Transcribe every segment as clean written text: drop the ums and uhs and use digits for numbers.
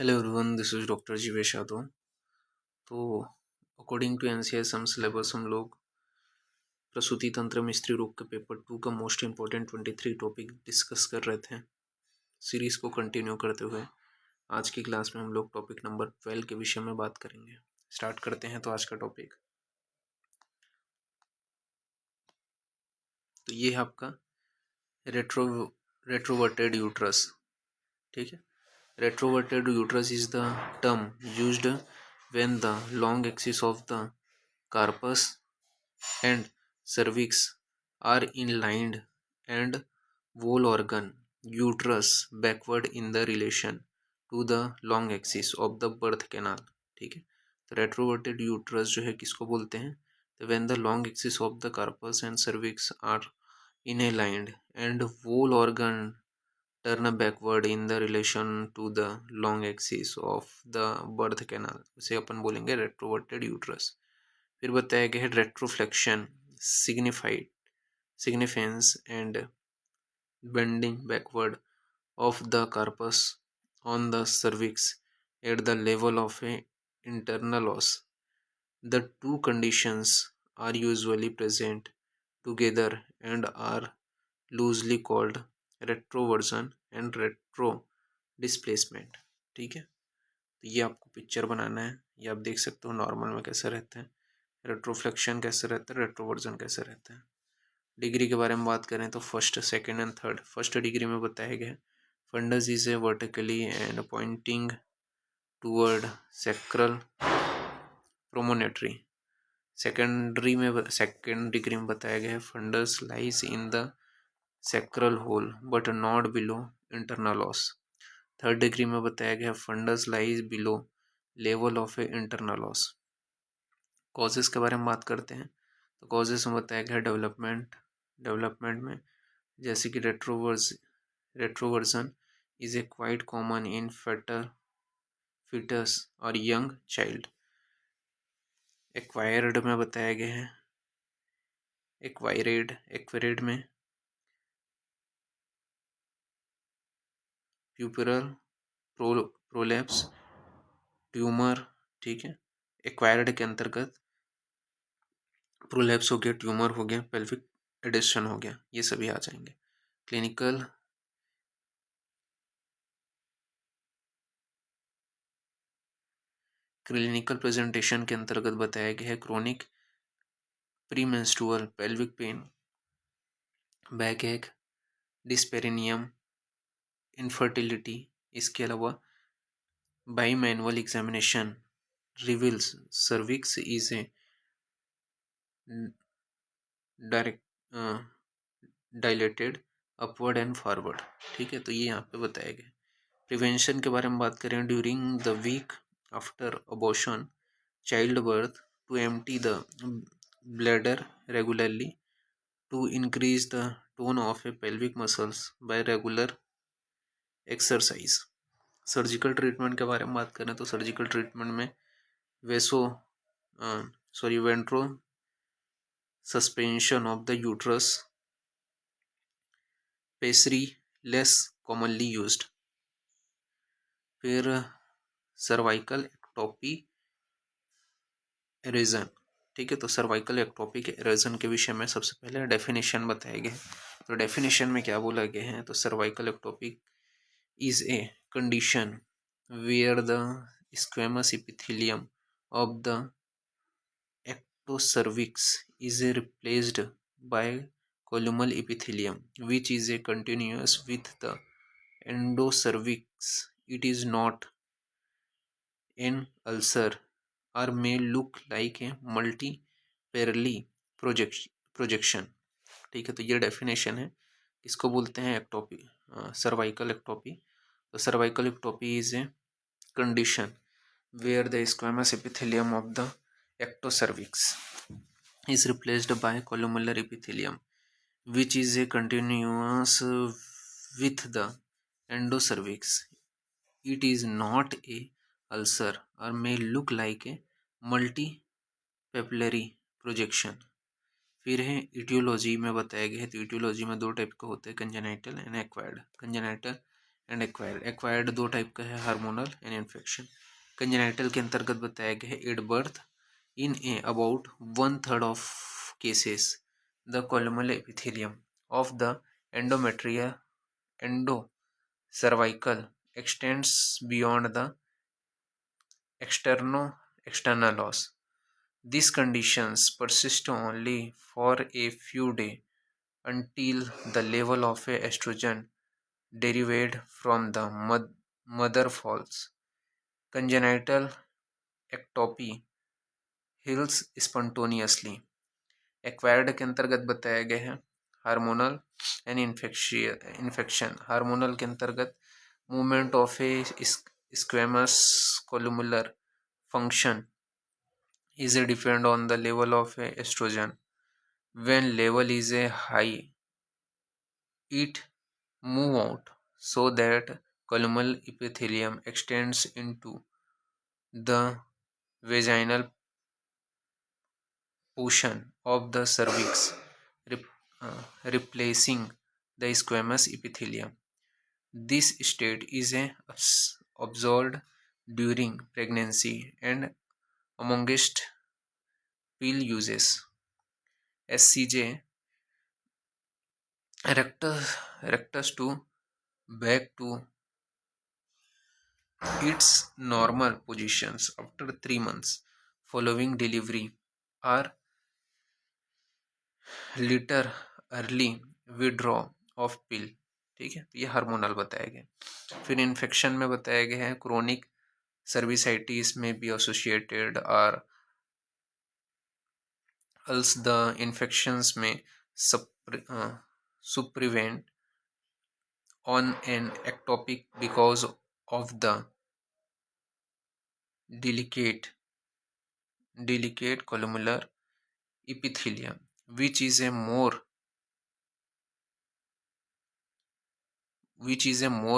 Hello everyone, this is doctor Jeevesh Yadav. तो according to NCI syllabus हम लोग प्रसूति तंत्र में स्त्री रोग के पेपर 2 का मोस्ट इम्पोर्टेंट 23 टॉपिक डिस्कस कर रहे थे। सीरीज को कंटिन्यू करते हुए आज की क्लास में हम लोग टॉपिक नंबर 12 के विषय में बात करेंगे। स्टार्ट करते हैं। तो आज का टॉपिक तो ये है आपका रेट्रोवर्टेड यूट्रस। ठीक है, retroverted uterus is the term used when the long axis of the carpus and cervix are inlined and whole organ uterus backward in the relation to the long axis of the birth canal। ठीक है, तो रेट्रोवर्टेड uterus जो है किसको बोलते हैं? तो when the long axis of the corpus and cervix are inaligned and whole organ turn backward in the relation to the long axis of the birth canal, उसे अपन बोलेंगे रेट्रोवर्टेड यूट्रस। फिर बताया गया है रेट्रोफ्लेक्शन significance and bending backward of the carpus on the cervix at the level of a internal os। The two conditions are usually present together and are loosely called retroversion and retro displacement. ठीक है, तो ये आपको picture बनाना है। ये आप देख सकते हो नॉर्मल में कैसे रहते हैं, रेट्रोफ्लेक्शन कैसे रहता है, रेट्रोवर्जन कैसे रहता है। डिग्री के बारे में बात करें तो first, second and third. First degree में बताया गया fundus is a vertically and pointing toward sacral promontory. Second degree में बताया गया है fundus lies in the sacral hole but not below internal os. Third degree में बताया गया fundus lies below level of a internal os. Causes के बारे में बात करते हैं तो कॉजेस में बताया गया डेवलपमेंट में जैसे कि retroversion is a quite common in foetus और यंग चाइल्ड। एक्वायर्ड में बताया गया है एक्वायरेड में प्यूपरल प्रोलैप्स ट्यूमर। ठीक है, एक्वायर्ड के अंतर्गत प्रोलैप्स हो गया, ट्यूमर हो गया, पेल्विक एडिशन हो गया, ये सभी आ जाएंगे। क्लिनिकल प्रेजेंटेशन के अंतर्गत बताया गया है chronic premenstrual pelvic pain, back एक, डिस्पेरिनियम, इनफर्टिलिटी। इसके अलावा by manual examination reveals cervix is a direct dilated upward and forward. ठीक है, तो ये यहाँ पे बताया गया। प्रिवेंशन के बारे में बात करें during the week after abortion child birth to empty the bladder regularly to increase the tone of a pelvic muscles by regular exercise. Surgical treatment के बारे में बात करें तो सर्जिकल ट्रीटमेंट में ventro suspension of the uterus pessary less commonly used. फिर cervical ectopy erosion. ठीक है, तो सर्वाइकल एक्टोपी के एरेजन के विषय में सबसे पहले डेफिनेशन बताए गए। तो डेफिनेशन में क्या बोला गया है? तो cervical ectopy is a condition where the squamous epithelium of the ectocervix is replaced by columnar epithelium which is a continuous with the endocervix. It is not an ulcer or may look like a multiparally projection। ठीक है, तो ये definition है। इसको बोलते हैं ectopy, cervical ectopy. तो cervical ectopy is a condition where the squamous epithelium of the ectocervix is replaced by columnar epithelium which is a continuous with the endocervix. It is not a ulcer or may look like a multipapillary projection। फिर है etiology में बताया गया है। तो etiology में दो type का होता है, congenital and acquired. Congenital and acquired. Acquired दो टाइप का है, हार्मोनल एंड इन्फेक्शन। कंजेनाइटल के अंतर्गत बताया गया है at birth in a about 1/3 of cases the columnar epithelium of the endometria endo cervical extends beyond the external os. These conditions persist only for a few days until the level of a estrogen derived from the mother falls. Congenital ectopy heals spontaneously. Acquired के अंतर्गत बताया गया है hormonal and infection. Hormonal के अंतर्गत movement of a squamous columnar function is a depend on the level of a estrogen. When level is a high, it move out so that columnar epithelium extends into the vaginal portion of the cervix, rep- replacing the squamous epithelium. This state is observed during pregnancy and amongst pill uses. SCJ rectus to back to its normal positions after 3 months following delivery or later early withdrawal of pill। ठीक है, तो ये hormonal बताया गया। फिर infection में बताया गया है क्रोनिक सर्विसाइटिस में बी एसोसिएटेड और अल्स द इन्फेक्शंस में सुप्रिवेंट on an ectopic because of the delicate columnar epithelium, which is a more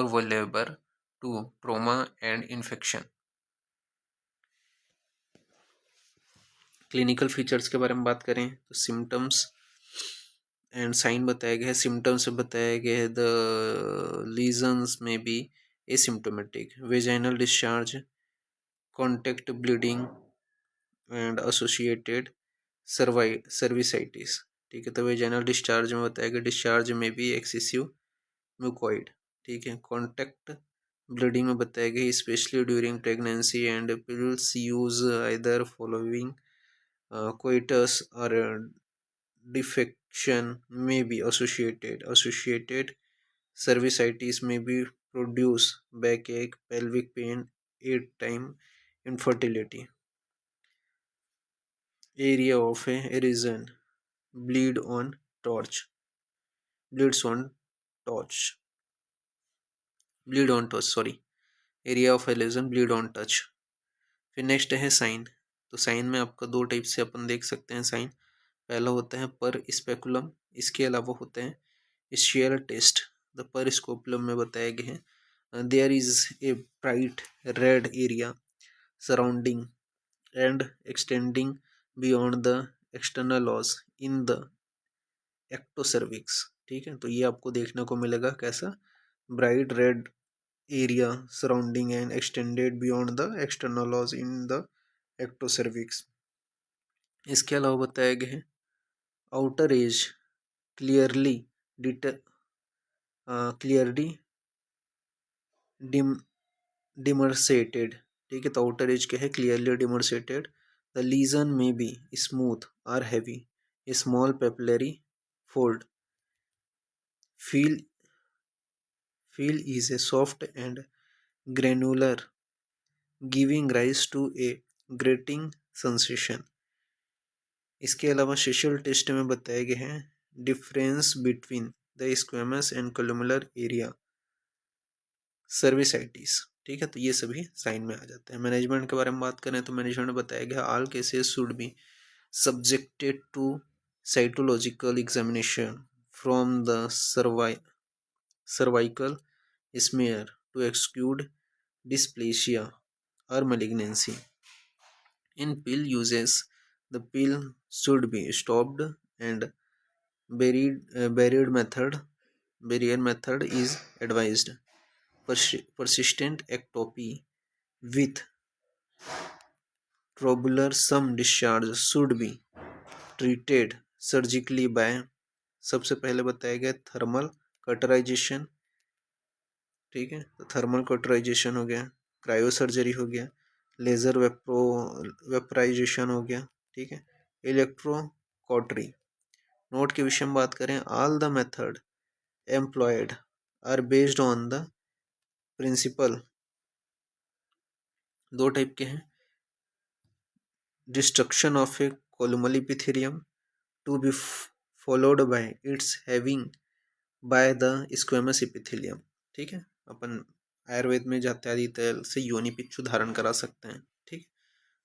vulnerable to trauma and infection। Clinical features के बारे में बात करें तो सिम्टम्स एंड साइन बताया गया है। सिम्टम्स में बताया गया है the lesions may be asymptomatic, vaginal discharge, contact bleeding and associated cervicitis. ठीक है, तो वेजाइनल डिस्चार्ज में बताया गया डिस्चार्ज में भी एक्सेसिव म्यूकॉइड। ठीक है, कॉन्टैक्ट ब्लीडिंग में बताया गया specially during pregnancy and pills use either following coitus or defecation may be associated cervicitis may be produce backache, pelvic pain, 8 time infertility, area of a erosion, bleed on torch bleeds on torch bleed on touch, sorry, area of lesion, bleed on touch। फिर next है sign. तो sign में आपका दो type से अपन देख सकते हैं साइन। पहला होता है पर स्पेकुलम, इसके अलावा होते हैं शेयर टेस्ट। द पर स्कोपुलम में बताया गया है there is a bright red area surrounding and extending beyond the external os in the ectocervix. ठीक है, तो ये आपको देखने को मिलेगा कैसा, bright red area surrounding and extended beyond the external laws in the ectocervix। इसके अलावा बताया गया है आउटर एज क्लियरली क्लियरली डिमर्सेटेड। ठीक है, तो आउटर एज क्या है, क्लियरली डिमर्सेटेड। द लीजन में बी स्मूथ और heavy, small papillary fold, feel is a soft and granular giving rise to a grating sensation। इसके अलावा शेशल टेस्ट में बताया गया है difference between the squamous and columnar area cervicitis. ठीक है, तो ये सभी साइन में आ जाते हैं। मैनेजमेंट के बारे में बात करें तो मैनेजमेंट में बताया गया all cases should be subjected to cytological examination from the cervical smear to exclude dysplasia or malignancy। In pill uses, the pill should be stopped and buried. Barrier method is advised. persistent ectopy with troublesome discharge should be treated surgically by, सबसे पहले बताया गया thermal कटराइजेशन, ठीक है, तो thermal कटराइजेशन हो गया, cryo surgery हो गया, लेजर वेपराइजेशन हो गया, ठीक है, इलेक्ट्रो कॉटरी। नोट के विषय में बात करें, all the method employed are based on the principle, दो टाइप के हैं, destruction of a columnar epithelium to be followed by its having by the squamous epithelium, ठीक है, अपन आयुर्वेद में जात्यादि तेल से योनि पित्त धारण करा सकते हैं, ठीक।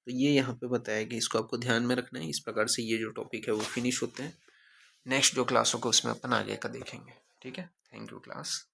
तो ये यहाँ पे बताया कि इसको आपको ध्यान में रखना है। इस प्रकार से ये जो टॉपिक है वो फिनिश होते हैं। नेक्स्ट जो क्लास होगा उसमें अपन आगे का देखेंगे, ठीक है। Thank you class.